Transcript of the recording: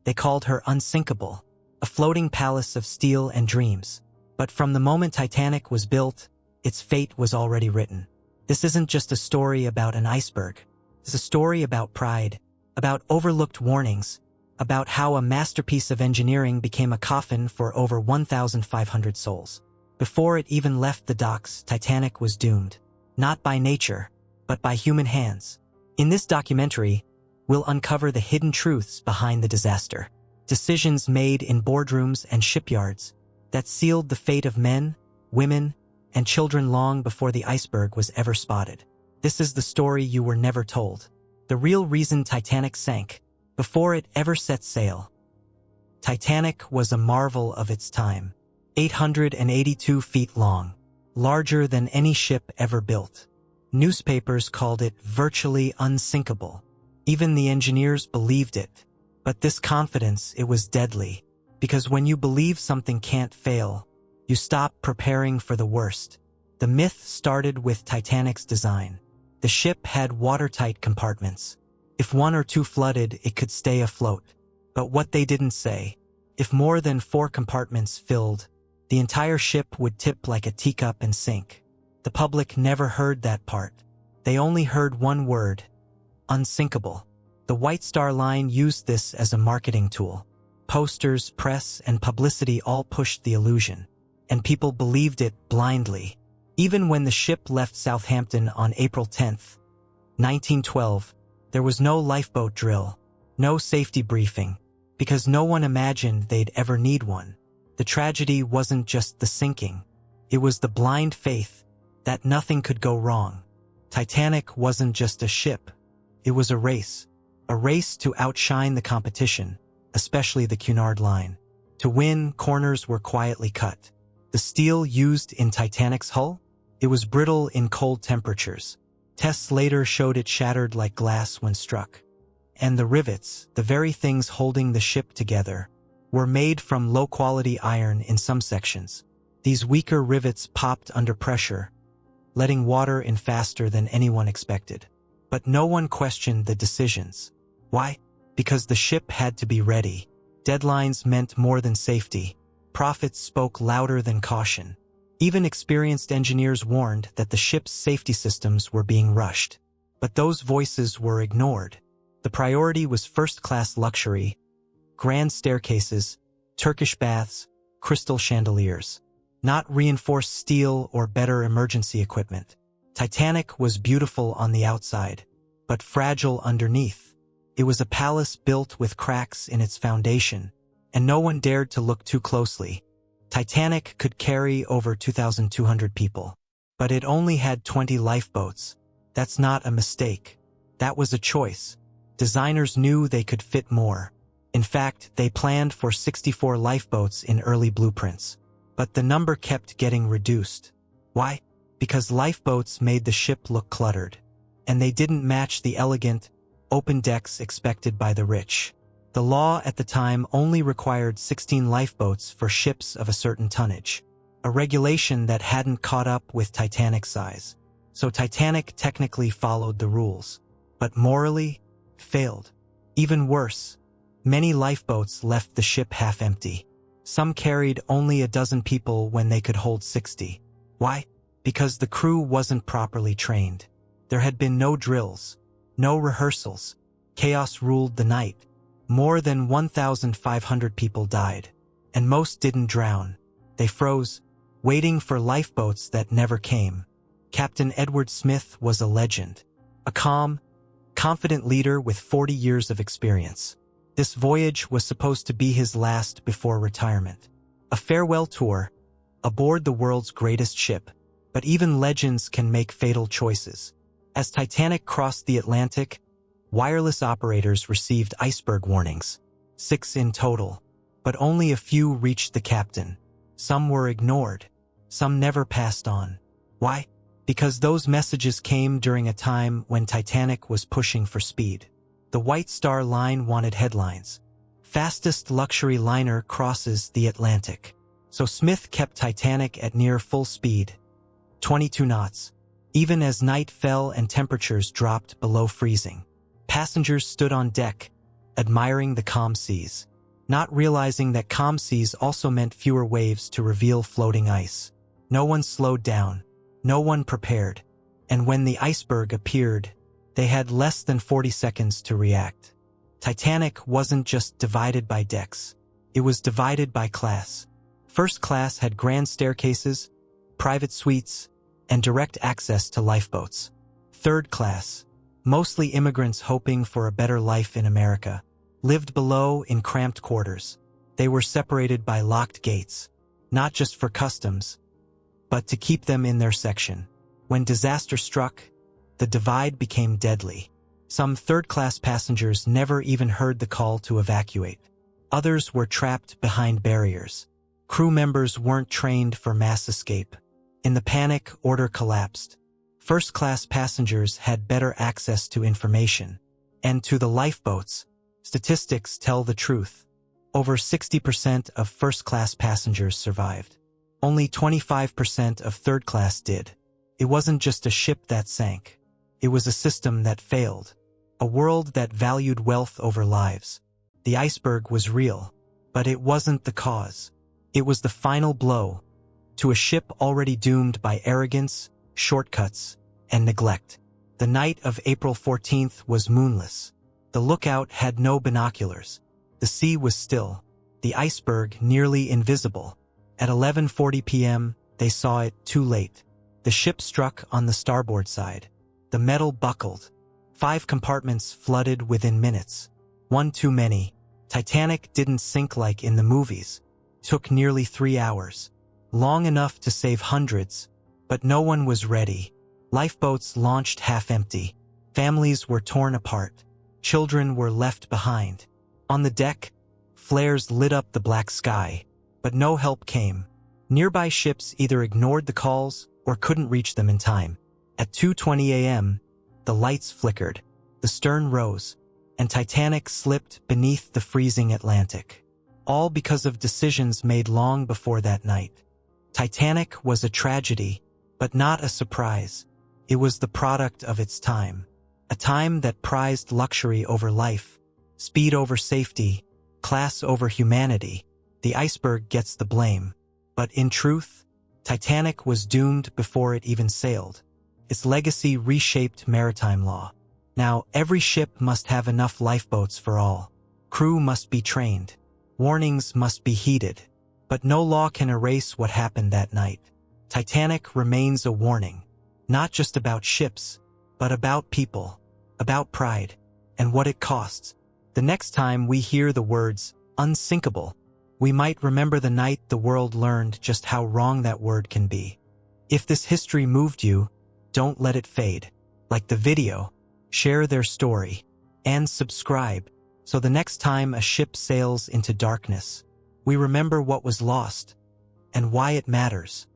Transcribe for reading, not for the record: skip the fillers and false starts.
They called her unsinkable, a floating palace of steel and dreams. But from the moment Titanic was built, its fate was already written. This isn't just a story about an iceberg. It's a story about pride, about overlooked warnings, about how a masterpiece of engineering became a coffin for over 1,500 souls. Before it even left the docks, Titanic was doomed. Not by nature, but by human hands. In this documentary, we'll uncover the hidden truths behind the disaster. Decisions made in boardrooms and shipyards that sealed the fate of men, women, and children long before the iceberg was ever spotted. This is the story you were never told. The real reason Titanic sank, before it ever set sail. Titanic was a marvel of its time. 882 feet long, larger than any ship ever built. Newspapers called it virtually unsinkable. Even the engineers believed it. But this confidence, it was deadly. Because when you believe something can't fail, you stop preparing for the worst. The myth started with Titanic's design. The ship had watertight compartments. If one or two flooded, it could stay afloat. But what they didn't say, if more than 4 compartments filled, the entire ship would tip like a teacup and sink. The public never heard that part. They only heard one word: unsinkable. The White Star Line used this as a marketing tool. Posters, press, and publicity all pushed the illusion. And people believed it blindly. Even when the ship left Southampton on April 10, 1912, there was no lifeboat drill, no safety briefing, because no one imagined they'd ever need one. The tragedy wasn't just the sinking. It was the blind faith that nothing could go wrong. Titanic wasn't just a ship. It was a race to outshine the competition, especially the Cunard Line. To win, corners were quietly cut. The steel used in Titanic's hull? It was brittle in cold temperatures. Tests later showed it shattered like glass when struck. And the rivets, the very things holding the ship together, were made from low-quality iron in some sections. These weaker rivets popped under pressure, letting water in faster than anyone expected. But no one questioned the decisions. Why? Because the ship had to be ready. Deadlines meant more than safety. Profits spoke louder than caution. Even experienced engineers warned that the ship's safety systems were being rushed. But those voices were ignored. The priority was first-class luxury, grand staircases, Turkish baths, crystal chandeliers. Not reinforced steel or better emergency equipment. Titanic was beautiful on the outside, but fragile underneath. It was a palace built with cracks in its foundation, and no one dared to look too closely. Titanic could carry over 2,200 people, but it only had 20 lifeboats. That's not a mistake. That was a choice. Designers knew they could fit more. In fact, they planned for 64 lifeboats in early blueprints. But the number kept getting reduced. Why? Because lifeboats made the ship look cluttered, and they didn't match the elegant, open decks expected by the rich. The law at the time only required 16 lifeboats for ships of a certain tonnage, a regulation that hadn't caught up with Titanic's size. So Titanic technically followed the rules, but morally failed. Even worse, many lifeboats left the ship half empty. Some carried only a dozen people when they could hold 60. Why? Because the crew wasn't properly trained. There had been no drills, no rehearsals. Chaos ruled the night. More than 1,500 people died, and most didn't drown. They froze, waiting for lifeboats that never came. Captain Edward Smith was a legend, a calm, confident leader with 40 years of experience. This voyage was supposed to be his last before retirement. A farewell tour, aboard the world's greatest ship. But even legends can make fatal choices. As Titanic crossed the Atlantic, wireless operators received iceberg warnings. 6 in total. But only a few reached the captain. Some were ignored. Some never passed on. Why? Because those messages came during a time when Titanic was pushing for speed. The White Star Line wanted headlines. Fastest luxury liner crosses the Atlantic. So Smith kept Titanic at near full speed, 22 knots, even as night fell and temperatures dropped below freezing. Passengers stood on deck, admiring the calm seas. not realizing that calm seas also meant fewer waves to reveal floating ice. No one slowed down, no one prepared, and when the iceberg appeared, they had less than 40 seconds to react. Titanic wasn't just divided by decks, it was divided by class. First class had grand staircases, private suites, and direct access to lifeboats. Third class, mostly immigrants hoping for a better life in America, lived below in cramped quarters. They were separated by locked gates, not just for customs, but to keep them in their section. When disaster struck, the divide became deadly. Some third-class passengers never even heard the call to evacuate. Others were trapped behind barriers. Crew members weren't trained for mass escape. In the panic, order collapsed. First-class passengers had better access to information. And to the lifeboats, statistics tell the truth. Over 60% of first-class passengers survived. Only 25% of third-class did. It wasn't just a ship that sank. It was a system that failed. A world that valued wealth over lives. The iceberg was real, but it wasn't the cause. It was the final blow to a ship already doomed by arrogance, shortcuts, and neglect. The night of April 14th was moonless. The lookout had no binoculars. The sea was still, the iceberg nearly invisible. At 11:40 p.m., they saw it too late. The ship struck on the starboard side. The metal buckled. 5 compartments flooded within minutes. One too many. Titanic didn't sink like in the movies. Took nearly 3 hours. Long enough to save hundreds, but no one was ready. Lifeboats launched half-empty. Families were torn apart. Children were left behind. On the deck, flares lit up the black sky, but no help came. Nearby ships either ignored the calls or couldn't reach them in time. At 2:20 a.m., the lights flickered, the stern rose, and Titanic slipped beneath the freezing Atlantic. All because of decisions made long before that night. Titanic was a tragedy, but not a surprise. It was the product of its time. A time that prized luxury over life, speed over safety, class over humanity. The iceberg gets the blame. But in truth, Titanic was doomed before it even sailed. Its legacy reshaped maritime law. Now, every ship must have enough lifeboats for all. Crew must be trained. Warnings must be heeded. But no law can erase what happened that night. Titanic remains a warning, not just about ships, but about people, about pride, and what it costs. The next time we hear the words, unsinkable, we might remember the night the world learned just how wrong that word can be. If this history moved you, don't let it fade. Like the video, share their story, and subscribe, so the next time a ship sails into darkness, we remember what was lost, and why it matters.